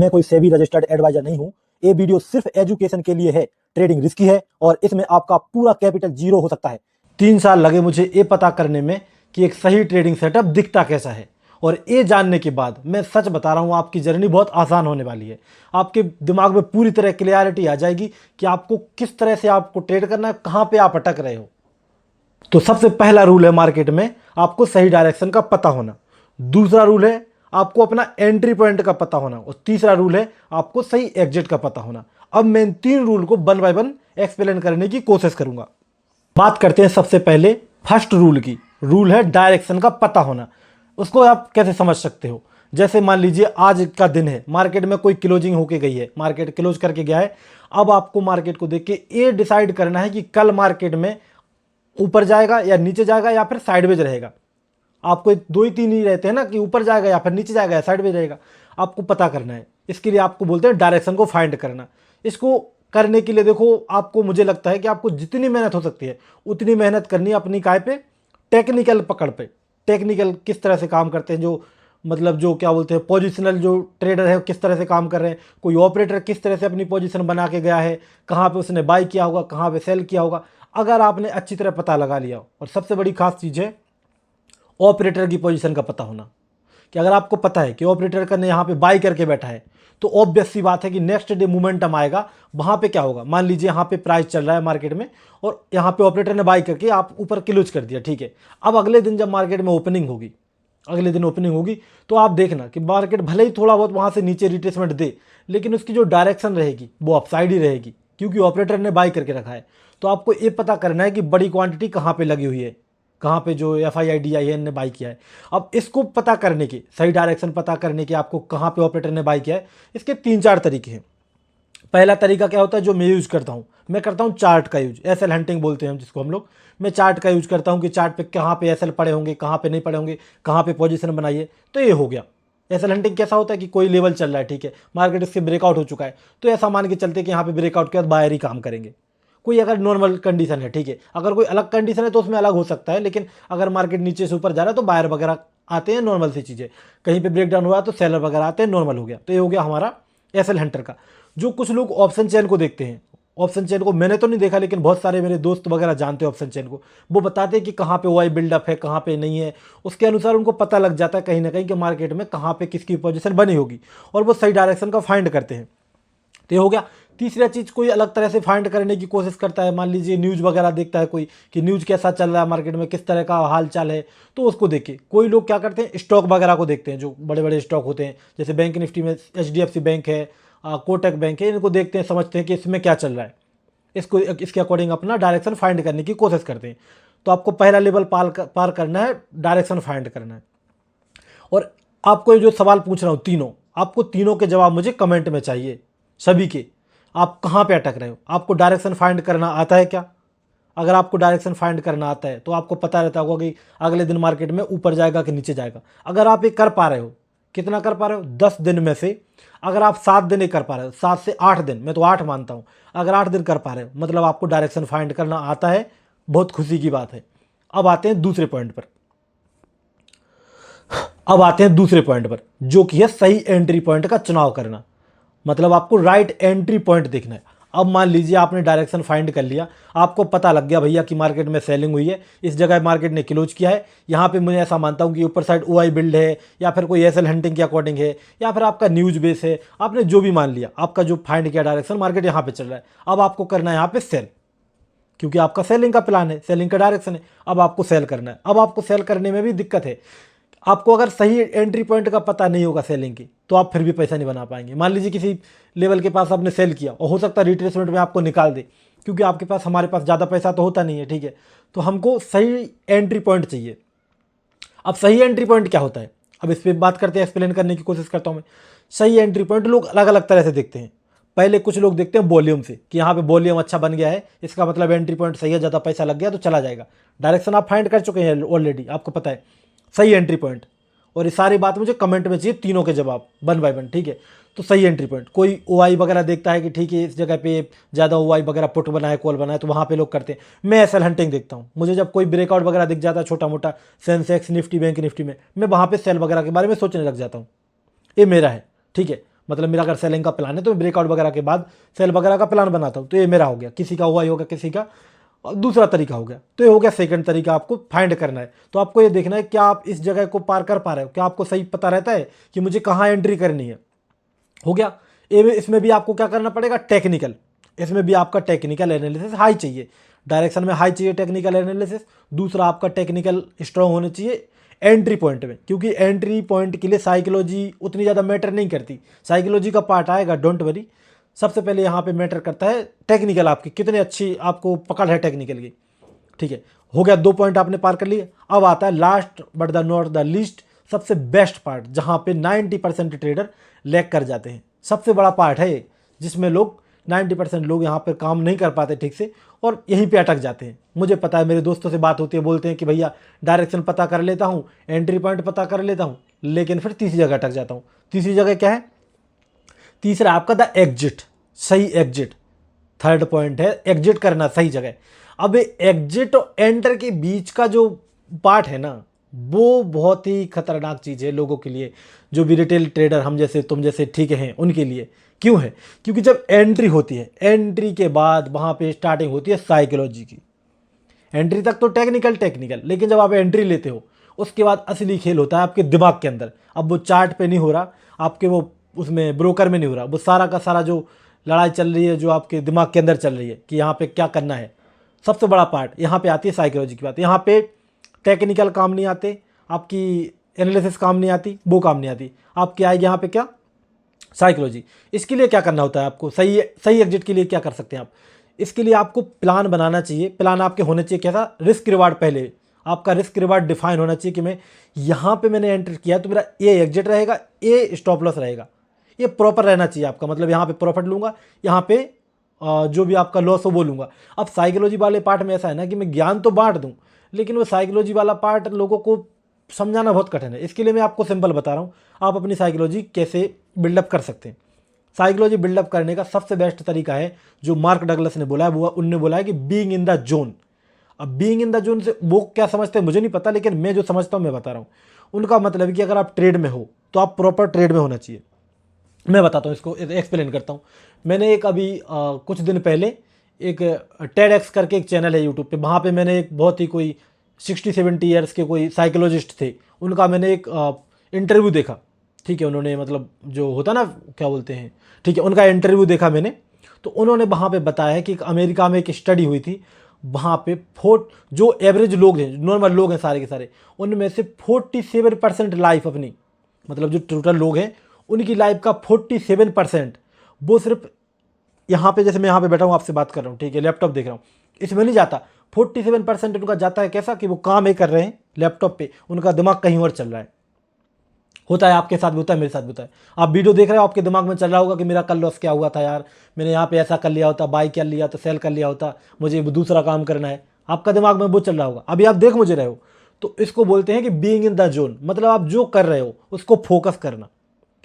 मैं कोई SEBI registered adviser नहीं हूं। ये वीडियो सिर्फ एजुकेशन के लिए है। ट्रेडिंग रिस्की है और इसमें आपका पूरा कैपिटल जीरो हो सकता है। 3 साल लगे मुझे ये पता करने में कि एक सही ट्रेडिंग सेटअप दिखता कैसा है, और ये जानने के बाद मैं सच बता रहा हूँ आपकी जर्नी बहुत आसान होने वाली है। आपके दिमाग में पूरी तरह क्लियरिटी आ जाएगी कि आपको किस तरह से आपको ट्रेड करना है, कहाँ पे आप अटक रहे हो। तो सबसे पहला रूल है मार्केट में आपको सही डायरेक्शन का पता होना। दूसरा रूल है आपको अपना एंट्री पॉइंट का पता होना, और तीसरा रूल है आपको सही एग्जिट का पता होना। अब मैं इन 3 रूल को वन बाय वन एक्सप्लेन करने की कोशिश करूंगा। बात करते हैं सबसे पहले फर्स्ट रूल की। रूल है डायरेक्शन का पता होना। उसको आप कैसे समझ सकते हो? जैसे मान लीजिए आज का दिन है, मार्केट में कोई क्लोजिंग होके गई है, मार्केट क्लोज करके गया है। अब आपको मार्केट को देख के ये डिसाइड करना है कि कल मार्केट में ऊपर जाएगा या नीचे जाएगा या फिर साइडवेज रहेगा। आपको 2 ही 3 ही रहते हैं ना, कि ऊपर जाएगा या फिर नीचे जाएगा या साइडवेज रहेगा। आपको पता करना है। इसके लिए आपको बोलते हैं डायरेक्शन को फाइंड करना। इसको करने के लिए देखो, आपको मुझे लगता है कि आपको जितनी मेहनत हो सकती है उतनी मेहनत करनी है अपनी काय पे, टेक्निकल पकड़ पे। टेक्निकल किस तरह से काम करते हैं, जो मतलब जो क्या बोलते हैं पोजिशनल जो ट्रेडर है किस तरह से काम कर रहे हैं, कोई ऑपरेटर किस तरह से अपनी पोजीशन बना के गया है, कहाँ पे उसने बाई किया होगा, कहाँ पे सेल किया होगा। अगर आपने अच्छी तरह पता लगा लिया, और सबसे बड़ी खास चीज़ है ऑपरेटर की पोजीशन का पता होना, कि अगर आपको पता है कि ऑपरेटर का ने यहाँ पे बाई करके बैठा है, तो ऑब्वियस सी बात है कि नेक्स्ट डे मोमेंटम आएगा, वहाँ पे क्या होगा। मान लीजिए यहाँ पे प्राइस चल रहा है मार्केट में और यहाँ पे ऑपरेटर ने बाई करके आप ऊपर क्लोज कर दिया, ठीक है। अब अगले दिन जब मार्केट में ओपनिंग होगी, अगले दिन ओपनिंग होगी, तो आप देखना कि मार्केट भले ही थोड़ा बहुत वहाँ से नीचे रिट्रेसमेंट दे, लेकिन उसकी जो डायरेक्शन रहेगी वो अपसाइड ही रहेगी, क्योंकि ऑपरेटर ने बाई करके रखा है। तो आपको ये पता करना है कि बड़ी क्वांटिटी कहाँ पे लगी हुई है, कहाँ पे जो FIDIN ने बाई किया है। अब इसको पता करने की, सही डायरेक्शन पता करने की, आपको कहाँ पे ऑपरेटर ने बाई किया है, इसके 3-4 तरीके हैं। पहला तरीका क्या होता है जो मैं यूज़ करता हूँ, मैं करता हूँ चार्ट का यूज। एसएल हंटिंग बोलते हैं जिसको हम लोग। मैं चार्ट का यूज करता हूँ कि चार्ट पे कहाँ पे एसएल पड़े होंगे, कहाँ पे नहीं पड़े होंगे, कहाँ पे पोजीशन बनाइए। तो ये हो गया एसएल हंटिंग। कैसा होता है कि कोई लेवल चल रहा है, ठीक है, मार्केट इससे ब्रेकआउट हो चुका है, तो ऐसा मान के चलते कि यहाँ पे ब्रेकआउट के बाद बायर ही काम करेंगे। कोई अगर नॉर्मल कंडीशन है, ठीक है, अगर कोई अलग कंडीशन है तो उसमें अलग हो सकता है, लेकिन अगर मार्केट नीचे से ऊपर जा रहा है तो बायर वगैरह आते हैं, नॉर्मल सी चीज़ें। कहीं पे ब्रेकडाउन हुआ तो सेलर वगैरह आते हैं, नॉर्मल हो गया। तो ये हो गया हमारा एसएल हंटर का। जो कुछ लोग ऑप्शन चेन को देखते हैं, ऑप्शन चेन को मैंने तो नहीं देखा, लेकिन बहुत सारे मेरे दोस्त वगैरह जानते हैं ऑप्शन चेन को। वो बताते हैं कि कहाँ पे वाई बिल्डअप है, कहाँ पे नहीं है। उसके अनुसार उनको पता लग जाता है कहीं ना कहीं कि मार्केट में कहाँ पे किसकी पोजीशन बनी होगी, और वो सही डायरेक्शन का फाइंड करते हैं। तो ये हो गया। तीसरा चीज़, कोई अलग तरह से फाइंड करने की कोशिश करता है। मान लीजिए न्यूज़ वगैरह देखता है कोई, कि न्यूज़ कैसा चल रहा है मार्केट में, किस तरह का हाल चाल है, तो उसको देख के। कोई लोग क्या करते हैं, स्टॉक वगैरह को देखते हैं, जो बड़े बड़े स्टॉक होते हैं, जैसे बैंक निफ्टी में HDFC बैंक है, कोटक बैंक है, इनको देखते हैं, समझते हैं कि इसमें क्या चल रहा है, इसको इसके अकॉर्डिंग अपना डायरेक्शन फाइंड करने की कोशिश करते हैं। तो आपको पहला लेवल पार करना है, डायरेक्शन फाइंड करना है। और आपको ये जो सवाल पूछ रहा हूँ तीनों, आपको तीनों के जवाब मुझे कमेंट में चाहिए, सभी के। आप कहाँ पे अटक रहे हो? आपको डायरेक्शन फाइंड करना आता है क्या? अगर आपको डायरेक्शन फाइंड करना आता है तो आपको पता रहता होगा कि अगले दिन मार्केट में ऊपर जाएगा कि नीचे जाएगा। अगर आप ये कर पा रहे हो, कितना कर पा रहे हो, 10 दिन में से अगर आप 7 दिन ही कर पा रहे हो, 7 से 8 दिन, मैं तो 8 मानता हूँ, अगर 8 दिन कर पा रहे हो मतलब आपको डायरेक्शन फाइंड करना आता है। बहुत खुशी की बात है। अब आते हैं दूसरे पॉइंट पर। जो कि है सही एंट्री पॉइंट का चुनाव करना। मतलब आपको राइट एंट्री पॉइंट देखना है। अब मान लीजिए आपने डायरेक्शन फाइंड कर लिया, आपको पता लग गया भैया कि मार्केट में सेलिंग हुई है, इस जगह मार्केट ने क्लोज किया है, यहाँ पे मैं ऐसा मानता हूँ कि ऊपर साइड OI बिल्ड है, या फिर कोई एसएल हंटिंग के अकॉर्डिंग है, या फिर आपका न्यूज बेस है। आपने जो भी मान लिया, आपका जो फाइंड किया डायरेक्शन, मार्केट यहाँ पे चल रहा है, अब आपको करना है यहाँ पे सेल, क्योंकि आपका सेलिंग का प्लान है, सेलिंग का डायरेक्शन है। अब आपको सेल करना है। अब आपको सेल करने में भी दिक्कत है। आपको अगर सही एंट्री पॉइंट का पता नहीं होगा सेलिंग की, तो आप फिर भी पैसा नहीं बना पाएंगे। मान लीजिए किसी लेवल के पास आपने सेल किया और हो सकता है रिट्रेसमेंट में आपको निकाल दे, क्योंकि आपके पास, हमारे पास ज़्यादा पैसा तो होता नहीं है, ठीक है। तो हमको सही एंट्री पॉइंट चाहिए। अब सही एंट्री पॉइंट क्या होता है, अब इस पर बात करते हैं, एक्सप्लेन करने की कोशिश करता हूँ मैं। सही एंट्री पॉइंट लोग अलग अलग तरह से देखते हैं। पहले कुछ लोग देखते हैं वॉल्यूम से, कि यहाँ पे वॉल्यूम अच्छा बन गया है, इसका मतलब एंट्री पॉइंट सही है, ज़्यादा पैसा लग गया तो चला जाएगा। डायरेक्शन आप फाइंड कर चुके हैं ऑलरेडी, आपको पता है सही एंट्री पॉइंट। और ये सारी बात मुझे कमेंट में चाहिए, तीनों के जवाब वन बाय वन, ठीक है। तो सही एंट्री पॉइंट, कोई OI वगैरह देखता है कि ठीक है इस जगह पे ज़्यादा OI वगैरह पुट बना है, कॉल बना है, तो वहाँ पे लोग करते हैं। मैं एसएल हंटिंग देखता हूँ। मुझे जब कोई ब्रेकआउट वगैरह दिख जाता है छोटा मोटा, सेंसेक्स निफ्टी बैंक निफ्टी में, मैं वहाँ पे सेल वगैरह के बारे में सोचने लग जाता हूँ। ये मेरा है, ठीक है। मतलब मेरा अगर सेलिंग का प्लान है तो मैं ब्रेकआउट वगैरह के बाद सेल वगैरह का प्लान बनाता हूँ। तो ये मेरा हो गया, किसी का हुआ ही होगा, किसी का दूसरा तरीका हो गया। तो ये हो गया सेकंड तरीका, आपको फाइंड करना है। तो आपको ये देखना है क्या आप इस जगह को पार कर पा रहे हो, क्या आपको सही पता रहता है कि मुझे कहाँ एंट्री करनी है। हो गया। इसमें भी आपको क्या करना पड़ेगा, टेक्निकल। इसमें भी आपका टेक्निकल एनालिसिस हाई चाहिए, डायरेक्शन में हाई चाहिए टेक्निकल एनालिसिस। दूसरा आपका टेक्निकल स्ट्रांग होना चाहिए एंट्री पॉइंट में, क्योंकि एंट्री पॉइंट के लिए साइकोलॉजी उतनी ज़्यादा मैटर नहीं करती। साइकोलॉजी का पार्ट आएगा, डोंट वरी। सबसे पहले यहाँ पे मैटर करता है टेक्निकल, आपकी कितनी अच्छी आपको पकड़ है टेक्निकल की। ठीक है, हो गया, 2 पॉइंट आपने पार कर लिए। अब आता है last but the not the least, सबसे बेस्ट पार्ट, जहाँ पे 90% ट्रेडर लैग कर जाते हैं। सबसे बड़ा पार्ट है जिसमें लोग 90% लोग यहाँ पर काम नहीं कर पाते ठीक से और यहीं पे अटक जाते हैं। मुझे पता है, मेरे दोस्तों से बात होती है, बोलते हैं कि भैया डायरेक्शन पता कर लेता हूँ, एंट्री पॉइंट पता कर लेता हूँ, लेकिन फिर तीसरी जगह अटक जाता हूँ। तीसरी जगह क्या है? तीसरा आपका द एग्जिट, सही एग्जिट। थर्ड पॉइंट है एग्जिट करना सही जगह। अब एग्जिट और एंटर के बीच का जो पार्ट है ना, वो बहुत ही खतरनाक चीज़ है लोगों के लिए, जो भी रिटेल ट्रेडर हम जैसे तुम जैसे ठीक हैं उनके लिए। क्यों है? क्योंकि जब एंट्री होती है, एंट्री के बाद वहाँ पे स्टार्टिंग होती है साइकोलॉजी की। एंट्री तक तो टेक्निकल, लेकिन जब आप एंट्री लेते हो उसके बाद असली खेल होता है आपके दिमाग के अंदर। अब वो चार्ट पे नहीं हो रहा, आपके वो उसमें ब्रोकर में नहीं हो रहा, वो सारा का सारा जो लड़ाई चल रही है जो आपके दिमाग के अंदर चल रही है कि यहाँ पे क्या करना है। सबसे बड़ा पार्ट यहाँ पे आती है साइकोलॉजी की बात। यहाँ पे टेक्निकल काम नहीं आते, आपकी एनालिसिस काम नहीं आती, वो काम नहीं आती, आपकी आएगी यहाँ पे क्या, साइकोलॉजी। इसके लिए क्या करना होता है आपको, सही एग्जिट के लिए क्या कर सकते हैं आप? इसके लिए आपको प्लान बनाना चाहिए। प्लान आपके होने चाहिए कैसा, रिस्क रिवार्ड। पहले आपका रिस्क रिवार्ड डिफाइन होना चाहिए कि मैं यहाँ पे मैंने एंटर किया तो मेरा ए एग्जिट रहेगा, ए स्टॉप लॉस रहेगा। ये प्रॉपर रहना चाहिए आपका, मतलब यहाँ पे प्रॉफिट लूँगा, यहाँ पे जो भी आपका लॉस हो वो लूँगा। अब साइकोलॉजी वाले पार्ट में ऐसा है ना कि मैं ज्ञान तो बांट दूँ, लेकिन वो साइकोलॉजी वाला पार्ट लोगों को समझाना बहुत कठिन है। इसके लिए मैं आपको सिंपल बता रहा हूँ, आप अपनी साइकोलॉजी कैसे बिल्डअप कर सकते हैं। साइकोलॉजी बिल्डअप करने का सबसे बेस्ट तरीका है जो मार्क डगलस ने बोला है, वो उनने बोला है कि बीइंग इन द जोन। अब बीइंग इन द जोन से वो क्या समझते हैं मुझे नहीं पता, लेकिन मैं जो समझता हूँ मैं बता रहा हूँ। उनका मतलब है कि अगर आप ट्रेड में हो तो आप प्रॉपर ट्रेड में होना चाहिए। मैं बताता हूँ, इसको एक्सप्लेन करता हूँ। मैंने एक अभी कुछ दिन पहले एक टेडएक्स करके एक चैनल है यूट्यूब पे, वहाँ पे मैंने एक बहुत ही कोई 60-70 ईयर्स के कोई साइकोलॉजिस्ट थे, उनका मैंने एक इंटरव्यू देखा। ठीक है, उन्होंने मतलब जो होता ना क्या बोलते हैं, ठीक है, उनका इंटरव्यू देखा मैंने। तो उन्होंने वहाँ पे बताया कि अमेरिका में एक स्टडी हुई थी, वहाँ पे जो एवरेज लोग हैं, नॉर्मल लोग हैं सारे के सारे, उनमें से 47% लाइफ अपनी, मतलब जो टोटल लोग हैं उनकी लाइफ का 47% वो सिर्फ यहाँ पे, जैसे मैं यहाँ पे बैठा हूँ आपसे बात कर रहा हूँ, ठीक है, लैपटॉप देख रहा हूँ, इसमें नहीं जाता। 47% उनका जाता है कैसा कि वो काम ही कर रहे हैं लैपटॉप पे, उनका दिमाग कहीं और चल रहा है। होता है आपके साथ भी होता है, मेरे साथ भी होता है। आप वीडियो देख रहे हो, आपके दिमाग में चल रहा होगा कि मेरा कल लॉस क्या हुआ था यार, मैंने यहाँ पे ऐसा कर लिया होता, बाई कर लिया तो सेल कर लिया होता, मुझे दूसरा काम करना है। आपका दिमाग में वो चल रहा होगा, अभी आप देख मुझे रहे हो। तो इसको बोलते हैं कि बीइंग इन द जोन, मतलब आप जो कर रहे हो उसको फोकस करना,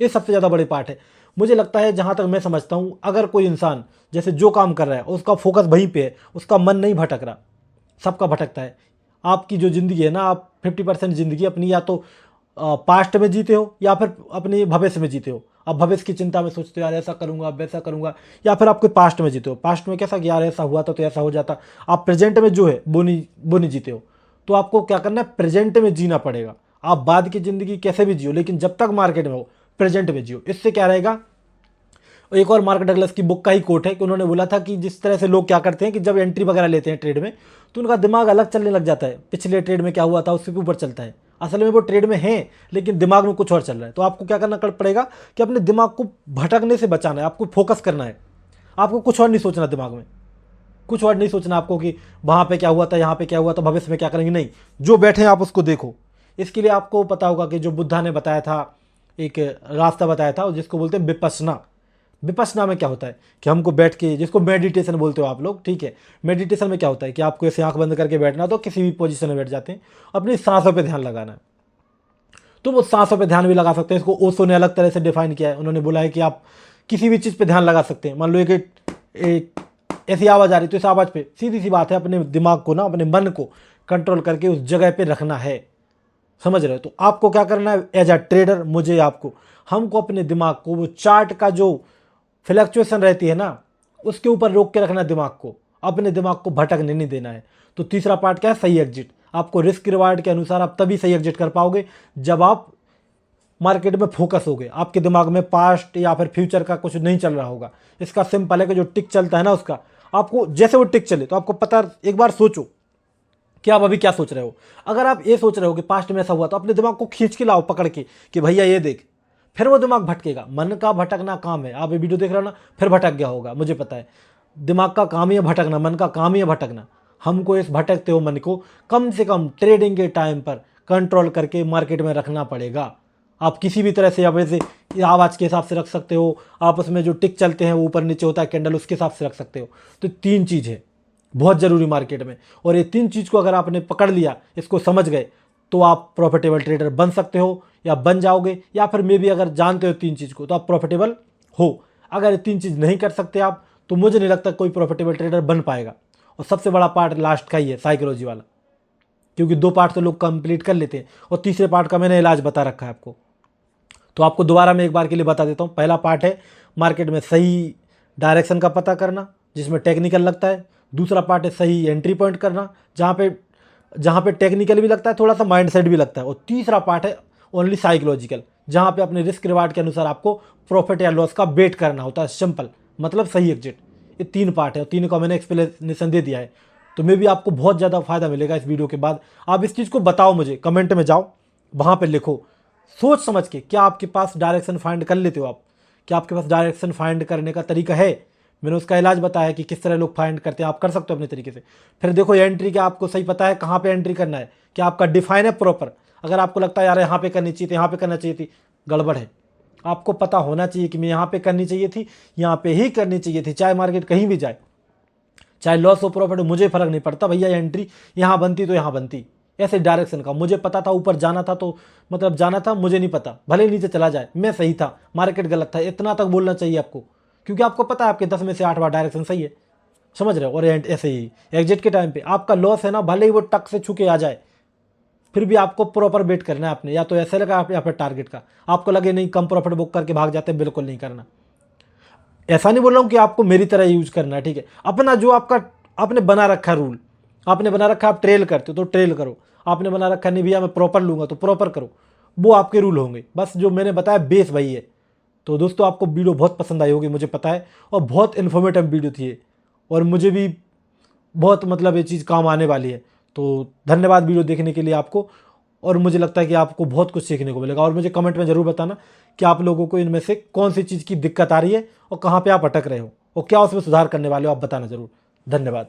ये सबसे ज़्यादा बड़ी पार्ट है। मुझे लगता है जहाँ तक मैं समझता हूँ, अगर कोई इंसान जैसे जो काम कर रहा है उसका फोकस वहीं पे है, उसका मन नहीं भटक रहा, सबका भटकता है। आपकी जो ज़िंदगी है ना, आप 50% ज़िंदगी अपनी या तो पास्ट में जीते हो या फिर अपने भविष्य में जीते हो। आप भविष्य की चिंता में सोचते हो यार ऐसा करूँगा वैसा करूँगा, या फिर आपके पास्ट में जीते हो, पास्ट में कैसा कि यार ऐसा हुआ था तो ऐसा हो जाता। आप प्रेजेंट में जो है वो नहीं जीते हो। तो आपको क्या करना है, प्रेजेंट में जीना पड़ेगा। आप बाद की ज़िंदगी कैसे भी जियो, लेकिन जब तक मार्केट में हो प्रेजेंट में जियो। इससे क्या रहेगा, एक और मार्क डगलस की बुक का ही कोट है कि उन्होंने बोला था कि जिस तरह से लोग क्या करते हैं कि जब एंट्री वगैरह लेते हैं ट्रेड में तो उनका दिमाग अलग चलने लग जाता है, पिछले ट्रेड में क्या हुआ था उससे भी ऊपर चलता है। असल में वो ट्रेड में है लेकिन दिमाग में कुछ और चल रहा है। तो आपको क्या करना पड़ेगा कि अपने दिमाग को भटकने से बचाना है, आपको फोकस करना है, आपको कुछ और नहीं सोचना, दिमाग में कुछ और नहीं सोचना आपको कि वहाँ पे क्या हुआ था, यहाँ पे क्या हुआ था, भविष्य में क्या करेंगे, नहीं, जो बैठे हैं आप उसको देखो। इसके लिए आपको पता होगा कि जो बुद्धा ने बताया था, एक रास्ता बताया था जिसको बोलते हैं विपश्यना। विपश्यना में क्या होता है कि हमको बैठ के, जिसको मेडिटेशन बोलते हो आप लोग, ठीक है, मेडिटेशन में क्या होता है कि आपको ऐसे आंख बंद करके बैठना, तो किसी भी पोजीशन में बैठ जाते हैं, अपनी सांसों पे ध्यान लगाना है। तो वो सांसों पे ध्यान भी लगा सकते हैं। इसको ओशो ने अलग तरह से डिफाइन किया है, उन्होंने बोला है कि आप किसी भी चीज़ पे ध्यान लगा सकते हैं। मान लो एक ऐसी आवाज़ आ रही, तो इस आवाज़ पे सीधी सी बात है अपने दिमाग को ना, अपने मन को कंट्रोल करके उस जगह पे रखना है। समझ रहे हो? तो आपको क्या करना है एज अ ट्रेडर, मुझे आपको, हमको अपने दिमाग को वो चार्ट का जो फ्लक्चुएशन रहती है ना उसके ऊपर रोक के रखना दिमाग को, अपने दिमाग को भटकने नहीं देना है। तो तीसरा पार्ट क्या है, सही एग्जिट। आपको रिस्क रिवार्ड के अनुसार आप तभी सही एग्जिट कर पाओगे जब आप मार्केट में फोकस हो गए, आपके दिमाग में पास्ट या फिर फ्यूचर का कुछ नहीं चल रहा होगा। इसका सिंपल है कि जो टिक चलता है ना उसका, आपको जैसे वो टिक चले तो आपको पता, एक बार सोचो कि आप अभी क्या सोच रहे हो। अगर आप ये सोच रहे हो कि पास्ट में ऐसा हुआ तो अपने दिमाग को खींच के लाओ पकड़ के कि भैया ये देख, फिर वो दिमाग भटकेगा। मन का भटकना काम है, आप ये वीडियो देख रहे हो ना, फिर भटक गया होगा, मुझे पता है। दिमाग का काम ही है भटकना, मन का काम ही है भटकना। हमको इस भटकते हुए मन को कम से कम ट्रेडिंग के टाइम पर कंट्रोल करके मार्केट में रखना पड़ेगा। आप किसी भी तरह से, आप वैसे आवाज़ के हिसाब से रख सकते हो, आप उसमें जो टिक चलते हैं वो ऊपर नीचे होता है कैंडल, उसके हिसाब से रख सकते हो। तो तीन चीज़ है बहुत ज़रूरी मार्केट में, और ये तीन चीज़ को अगर आपने पकड़ लिया, इसको समझ गए, तो आप प्रॉफिटेबल ट्रेडर बन सकते हो या बन जाओगे। या फिर मे भी अगर जानते हो तीन चीज़ को तो आप प्रॉफिटेबल हो। अगर ये तीन चीज़ नहीं कर सकते आप, तो मुझे नहीं लगता कोई प्रॉफिटेबल ट्रेडर बन पाएगा। और सबसे बड़ा पार्ट लास्ट का ही है, साइकोलॉजी वाला, क्योंकि दो पार्ट तो लोग कंप्लीट कर लेते हैं और तीसरे पार्ट का मैंने इलाज बता रखा है आपको। तो आपको दोबारा मैं एक बार के लिए बता देता हूँ। पहला पार्ट है मार्केट में सही डायरेक्शन का पता करना, जिसमें टेक्निकल लगता है। दूसरा पार्ट है सही एंट्री पॉइंट करना, जहाँ पे टेक्निकल भी लगता है, थोड़ा सा माइंडसेट भी लगता है। और तीसरा पार्ट है ओनली साइकोलॉजिकल, जहाँ पे अपने रिस्क रिवार्ड के अनुसार आपको प्रॉफिट या लॉस का वेट करना होता है। सिंपल, मतलब सही एग्जिट। ये तीन पार्ट है और तीनों का मैंने एक्सप्लेनेशन दे दिया है। तो मे भी आपको बहुत ज़्यादा फायदा मिलेगा इस वीडियो के बाद। आप इस चीज़ को बताओ मुझे, कमेंट में जाओ, वहाँ पर लिखो सोच समझ के, क्या आपके पास डायरेक्शन फाइंड कर लेते हो आप? क्या आपके पास डायरेक्शन फाइंड करने का तरीका है? मैंने उसका इलाज बताया कि किस तरह लोग फाइंड करते हैं, आप कर सकते हो अपने तरीके से। फिर देखो एंट्री, क्या आपको सही पता है कहाँ पे एंट्री करना है? क्या आपका डिफाइन है प्रॉपर? अगर आपको लगता है यार यहाँ पे करनी चाहिए थी, यहाँ पे करना चाहिए थी, गड़बड़ है। आपको पता होना चाहिए कि मैं यहाँ पे करनी चाहिए थी, यहाँ पे ही करनी चाहिए थी, चाहे मार्केट कहीं भी जाए, चाहे लॉस हो प्रॉफिट हो, मुझे फर्क नहीं पड़ता भैया। एंट्री यहाँ बनती तो यहाँ बनती। ऐसे डायरेक्शन का मुझे पता था, ऊपर जाना था तो मतलब जाना था, मुझे नहीं पता, भले नीचे चला जाए, मैं सही था, मार्केट गलत था, इतना तक बोलना चाहिए आपको, क्योंकि आपको पता है आपके 10 में से 8 बार डायरेक्शन सही है। समझ रहे हो? और ऐसे ही एग्जिट के टाइम पे आपका लॉस है ना, भले ही वो टक से छू के आ जाए, फिर भी आपको प्रॉपर वेट करना है आपने, या तो ऐसे लगा या फिर टारगेट का। आपको लगे नहीं कम प्रॉफिट बुक करके भाग जाते हैं, बिल्कुल नहीं करना। ऐसा नहीं बोल रहा हूँ कि आपको मेरी तरह यूज करना है, ठीक है? अपना जो आपका आपने बना रखा रूल, आपने बना रखा, आप ट्रेल करते हो तो ट्रेल करो। आपने बना रखा नहीं भैया मैं प्रॉपर लूँगा तो प्रॉपर करो, वो आपके रूल होंगे। बस जो मैंने बताया बेस वही है। तो दोस्तों आपको वीडियो बहुत पसंद आई होगी, मुझे पता है, और बहुत इन्फॉर्मेटिव वीडियो थी ये, और मुझे भी बहुत मतलब ये चीज़ काम आने वाली है। तो धन्यवाद वीडियो देखने के लिए आपको, और मुझे लगता है कि आपको बहुत कुछ सीखने को मिलेगा। और मुझे कमेंट में ज़रूर बताना कि आप लोगों को इनमें से कौन सी चीज़ की दिक्कत आ रही है और कहाँ पे आप अटक रहे हो और क्या उसमें सुधार करने वाले हो, आप बताना ज़रूर। धन्यवाद।